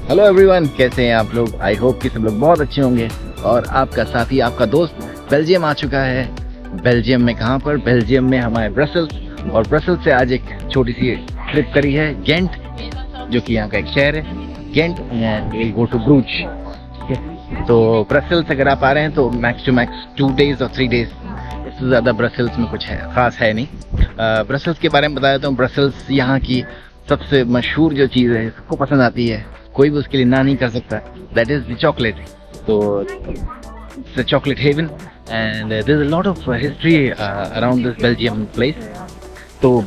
Hello everyone, कैसे हैं आप लोग? आई होप कि सब लोग बहुत अच्छे होंगे। और आपका साथी, आपका दोस्त बेल्जियम आ चुका है। बेल्जियम में कहाँ पर? बेल्जियम में हमारे ब्रसेल्स। और ब्रसेल्स से आज एक छोटी सी ट्रिप करी है गेंट, जो कि यहाँ का एक शहर है Ghent, and will go to Bruges. तो ब्रसेल्स अगर आप आ रहे हैं तो मैक्स टू मैक्स 2 days और 3 days, इससे ज़्यादा ब्रसेल्स में कुछ है ख़ास है नहीं। ब्रसेल्स के बारे में बता देता हूँ। ब्रसेल्स यहाँ की सबसे मशहूर जो चीज़ है, सबको पसंद आती है, कोई भी उसके लिए ना नहीं कर सकता, दैट इज़ द चॉकलेट। तो it's a chocolate heaven and there is a lot of history around this Belgium place. तो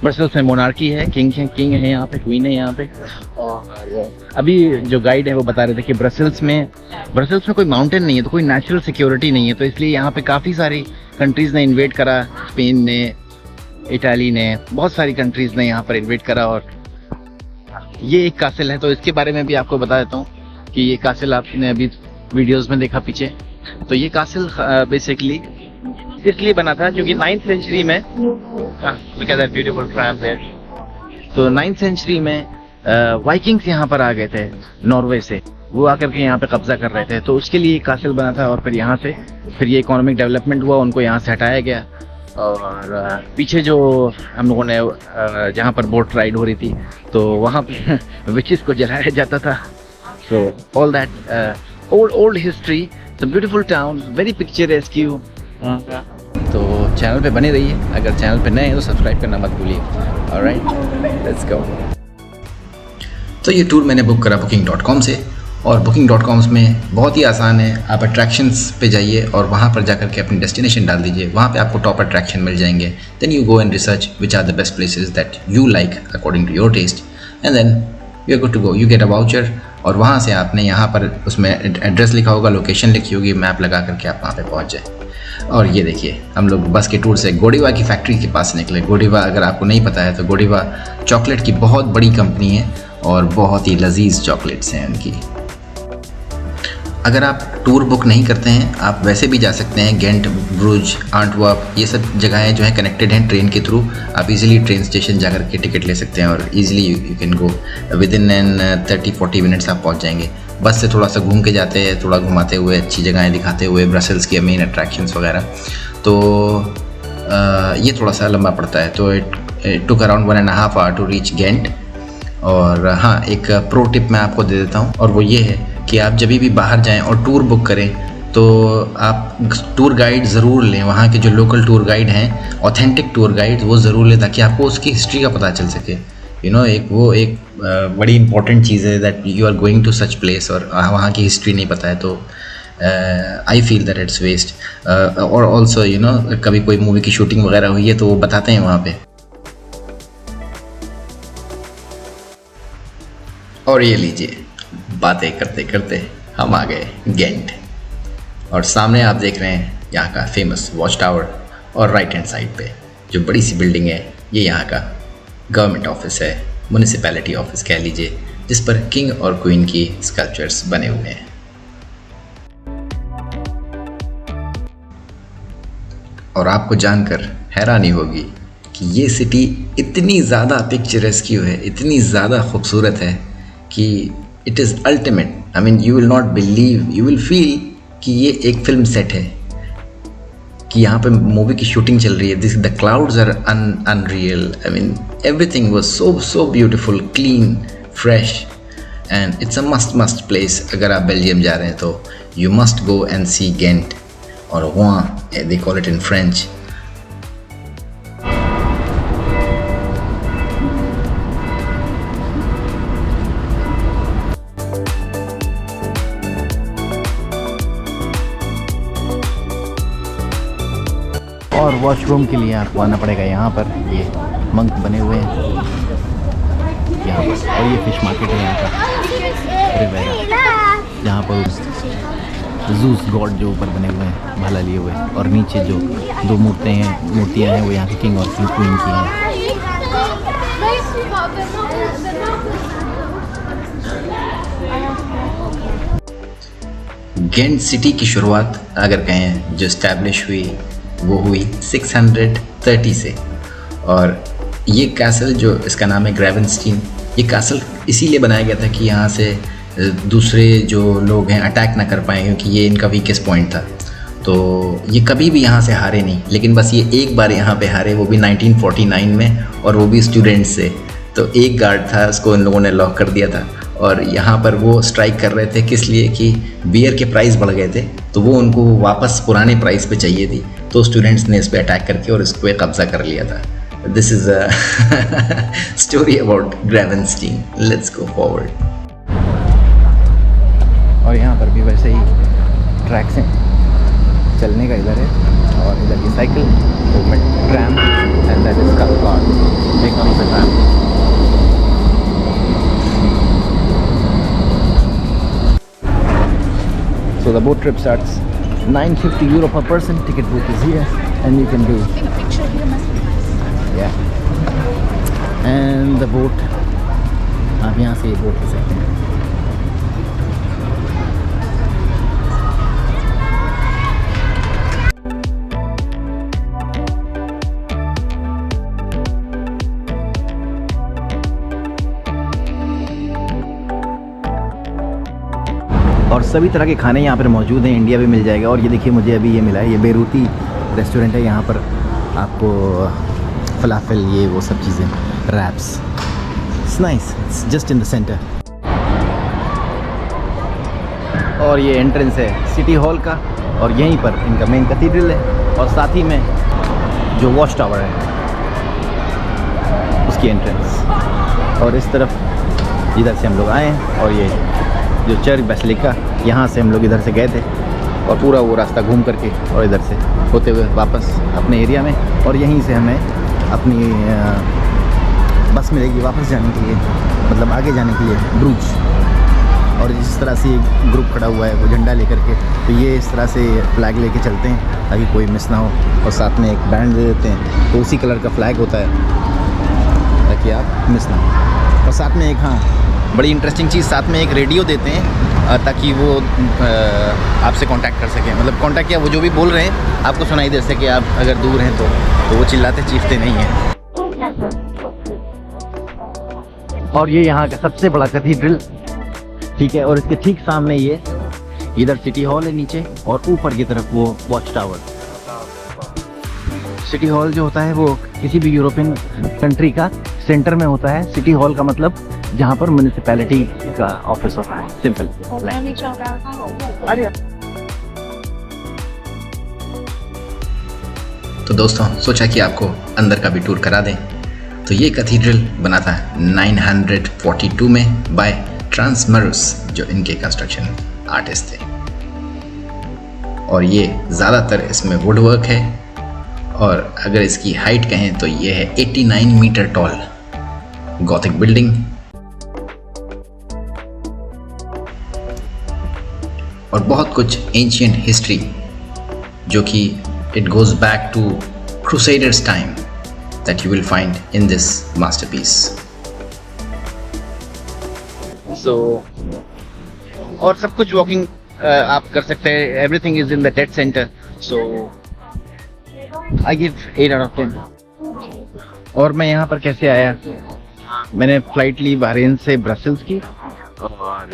ब्रसेल्स में मोनार्की है, किंग है यहाँ पे, क्वीन है यहाँ पे। और अभी जो गाइड है वो बता रहे थे कि ब्रसेल्स में कोई माउंटेन नहीं है, तो कोई नेचुरल सिक्योरिटी नहीं है, तो इसलिए यहाँ पे काफ़ी सारी कंट्रीज़ ने इन्वेट करा। स्पेन ने, इटाली ने, बहुत सारी कंट्रीज़ ने यहाँ पर इन्वेट करा। और ये एक कासिल है, तो इसके बारे में भी आपको बता देता हूँ कि ये कासिल आपने अभी वीडियोस में देखा पीछे। तो ये कासिल बेसिकली इसलिए बना था क्योंकि 9th सेंचुरी में, तो 9th सेंचुरी में वाइकिंग्स यहाँ पर आ गए थे नॉर्वे से। वो आकर के यहाँ पे कब्जा कर रहे थे, तो उसके लिए कासिल बना था। और फिर यहाँ से ये इकोनॉमिक डेवलपमेंट हुआ, उनको यहाँ से हटाया गया। और पीछे जो हम लोगों ने जहाँ पर बोट राइड हो रही थी, तो वहाँ पे विचेस को जलाया जाता था। So all that old history, it's a beautiful town, very picturesque. तो चैनल पे बने रहिए, अगर चैनल पे नए हैं तो सब्सक्राइब करना मत भूलिए। Alright, let's go. तो ये टूर मैंने बुक करा booking.com से, और booking.com में बहुत ही आसान है। आप अट्रैक्शंस पे जाइए और वहाँ पर जाकर के अपनी डेस्टिनेशन डाल दीजिए, वहाँ पे आपको टॉप अट्रैक्शन मिल जाएंगे। Then you go and research which are the best places that you like according to your taste, and then you are good to go. You get a voucher, और वहाँ से आपने यहाँ पर उसमें एड्रेस लिखा होगा, लोकेशन लिखी होगी, मैप लगा करके आप वहाँ पर पहुँच जाए। और ये देखिए, हम लोग बस के टूर से गोडीवा की फैक्ट्री के पास निकले। गोडीवा, अगर आपको नहीं पता है तो गोडीवा चॉकलेट की बहुत बड़ी कंपनी है और बहुत ही लजीज चॉकलेट्स हैं उनकी। अगर आप टूर बुक नहीं करते हैं, आप वैसे भी जा सकते हैं। गेंट, ब्रूज, आंटवर्प, ये सब जगहें जो हैं कनेक्टेड हैं ट्रेन के थ्रू। आप इजीली ट्रेन स्टेशन जाकर के टिकट ले सकते हैं और easily you can go with in 30-40 minutes आप पहुंच जाएंगे। बस से थोड़ा सा घूम के जाते हैं, थोड़ा घुमाते हुए, अच्छी जगहें दिखाते हुए, ब्रसेल्स की मेन अट्रैक्शंस वगैरह। तो ये थोड़ा सा लंबा पड़ता है, तो it took around 1.5 hour to reach Ghent. और हाँ, एक प्रो टिप मैं आपको दे देता हूँ, और वो ये है कि आप जब भी बाहर जाएं और टूर बुक करें तो आप टूर गाइड ज़रूर लें। वहाँ के जो लोकल टूर गाइड हैं, ऑथेंटिक टूर गाइड, वो ज़रूर लें, ताकि आपको उसकी हिस्ट्री का पता चल सके। एक बड़ी इंपॉर्टेंट चीज़ है that you are going to such place और वहाँ की हिस्ट्री नहीं पता है, तो I feel that it's waste. और ऑल्सो कभी कोई मूवी की शूटिंग वगैरह हुई है तो वो बताते हैं वहाँ पे। और ये लीजिए, बातें करते करते हम आ गए गेंट, और सामने आप देख रहे हैं यहाँ का फेमस वॉच टावर, और राइट हैंड साइड पे जो बड़ी सी बिल्डिंग है, ये यहाँ का गवर्नमेंट ऑफिस है, म्यूनिसिपैलिटी ऑफिस कह लीजिए, जिस पर किंग और क्वीन की स्कल्पचर्स बने हुए हैं। और आपको जानकर हैरानी होगी कि ये सिटी इतनी ज़्यादा पिक्चरेस्क है, इतनी ज़्यादा खूबसूरत है कि it is ultimate. I mean, you will not believe, you will feel कि ये एक फिल्म सेट है, कि यहाँ पे मूवी की शूटिंग चल रही है। This the clouds are unreal. I mean, everything was so beautiful, clean, fresh, and it's a must place. अगर आप बेल्जियम जा रहे हैं तो you must go and see Ghent, और वहाँ they call it in French. और वॉशरूम के लिए आपको आना पड़ेगा यहाँ पर। ये मंक बने हुए हैं यहाँ पर, और ये फिश मार्केट है यहाँ का। जूस गॉड जो ऊपर बने हुए हैं भाला लिए हुए, और नीचे जो दो मूर्तियाँ हैं वो यहाँ के किंग और क्वीन की हैं। गेंट सिटी की शुरुआत अगर कहें जो इस्टेब्लिश हुई वो हुई 630 से, और ये कैसल जो इसका नाम है ग्रेवेनस्टीन, ये कैसल इसीलिए बनाया गया था कि यहाँ से दूसरे जो लोग हैं अटैक ना कर पाएँ, क्योंकि ये इनका वीकेस्ट पॉइंट था। तो ये कभी भी यहाँ से हारे नहीं, लेकिन बस ये एक बार यहाँ पे हारे, वो भी 1949 में, और वो भी स्टूडेंट्स से। तो एक गार्ड था, उसको इन लोगों ने लॉक कर दिया था, और यहाँ पर वो स्ट्राइक कर रहे थे किस लिए कि बियर के प्राइस बढ़ गए थे, तो वो उनको वापस पुराने प्राइस पे चाहिए थी, तो स्टूडेंट्स ने इस पर अटैक करके और इस पर कब्जा कर लिया था। This is a story about Gravenstein. Let's go forward. और यहाँ पर भी वैसे ही ट्रैक्स हैं, चलने का इधर है, और इधर की cycle, tram, and that is car. एक कौन सा tram? So the boat trip starts 950 euro per person. Ticket book is here, and you can do. Take a picture here, must be nice. Yeah. And the boat. आप यहाँ से boat ले सकते हैं। और सभी तरह के खाने यहाँ पर मौजूद हैं, इंडिया भी मिल जाएगा। और ये देखिए मुझे अभी ये मिला है, ये बेरूती रेस्टोरेंट है। यहाँ पर आपको फलाफल, ये वो सब चीज़ें, wraps, it's nice, it's just in the centre. और ये एंट्रेंस है सिटी हॉल का, और यहीं पर इनका मेन कैथेड्रल है, और साथ ही में जो वॉच टावर है उसकी एंट्रेंस। और इस तरफ इधर से हम लोग आए हैं, और ये जो चर्च बेसिलिका, यहाँ से हम लोग इधर से गए थे, और पूरा वो रास्ता घूम करके और इधर से होते हुए वापस अपने एरिया में। और यहीं से हमें अपनी बस मिलेगी वापस जाने के लिए, मतलब आगे जाने के लिए ब्रूज। और जिस तरह से ग्रुप खड़ा हुआ है वो झंडा लेकर के, तो ये इस तरह से फ्लैग लेके चलते हैं ताकि कोई मिस ना हो, और साथ में एक बैंड दे देते हैं, तो उसी कलर का फ्लैग होता है ताकि आप मिस ना हो। और साथ में एक, हाँ बड़ी इंटरेस्टिंग चीज़, साथ में एक रेडियो देते हैं ताकि वो आपसे कांटेक्ट कर सकें, मतलब कांटेक्ट, या वो जो भी बोल रहे हैं आपको सुनाई दे सके, आप अगर दूर हैं तो वो चिल्लाते चीखते नहीं हैं। और ये यहाँ का सबसे बड़ा कैथेड्रल, ठीक है, और इसके ठीक सामने ये इधर सिटी हॉल है नीचे, और ऊपर की तरफ वो वॉच टावर। सिटी हॉल जो होता है वो किसी भी यूरोपियन कंट्री का सेंटर में होता है। सिटी हॉल का मतलब जहाँ पर म्यूनिसिपैलिटी का ऑफिस होता है, सिंपल। तो दोस्तों सोचा कि आपको अंदर का भी टूर करा दें। तो ये कैथेड्रल बना था 942 में बाय ट्रांसमरुस, जो इनके कंस्ट्रक्शन आर्टिस्ट थे। और ये ज़्यादातर इसमें वुड वर्क है, और अगर इसकी हाइट कहें तो ये है 89 मीटर टॉल गॉथिक बिल्डिंग। और बहुत कुछ एंशिएंट हिस्ट्री जो कि it goes back to crusaders time that you will find in this masterpiece. So और सब कुछ वॉकिंग आप कर सकते हैं, everything is in the dead centre, so I give 8 out of 10। और मैं यहाँ पर कैसे आया, मैंने फ़्लाइट ली बहरीन से ब्रसेल्स की, और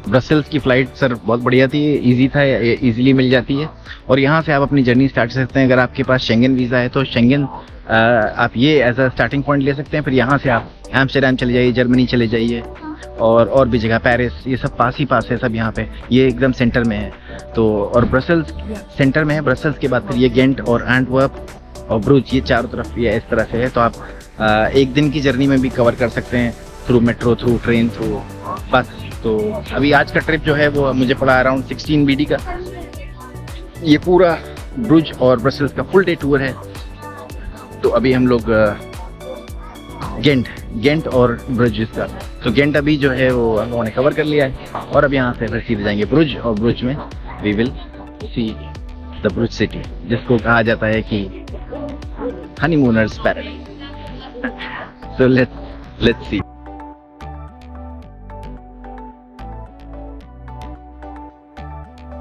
ब्रसेल्स की फ़्लाइट सर बहुत बढ़िया थी, इजी था, इजीली मिल जाती है। और यहाँ से आप अपनी जर्नी स्टार्ट कर सकते हैं। अगर आपके पास शेंगन वीज़ा है तो शेंगन आप ये एज अ स्टार्टिंग पॉइंट ले सकते हैं। फिर यहाँ से आप एम्स्टर्डम चले जाइए, जर्मनी चले जाइए, और भी जगह, पेरिस, ये सब पास ही पास है सब यहाँ पे, ये एकदम सेंटर में है। तो और ब्रसेल्स सेंटर में है, ब्रसेल्स के बाद फिर ये गेंट और एंटवर्प और ब्रूज, ये चारों तरफ ये इस तरह से है। तो आप एक दिन की जर्नी में भी कवर कर सकते हैं, through metro, through train, through बस। तो अभी आज का ट्रिप जो है वो मुझे पड़ा अराउंड 16 BD का। ये पूरा ब्रूज और ब्रसेल्स का फुल डे टूर है। तो अभी हम लोग गेंट और ब्रुज का, तो गेंट अभी जो है वो हम लोगों ने कवर कर लिया है, और अब यहाँ से फिर सीधे जाएंगे ब्रुज, और ब्रुज में we will see the Bruges city, जिसको कहा जाता है कि honeymooners paradise. So let's C.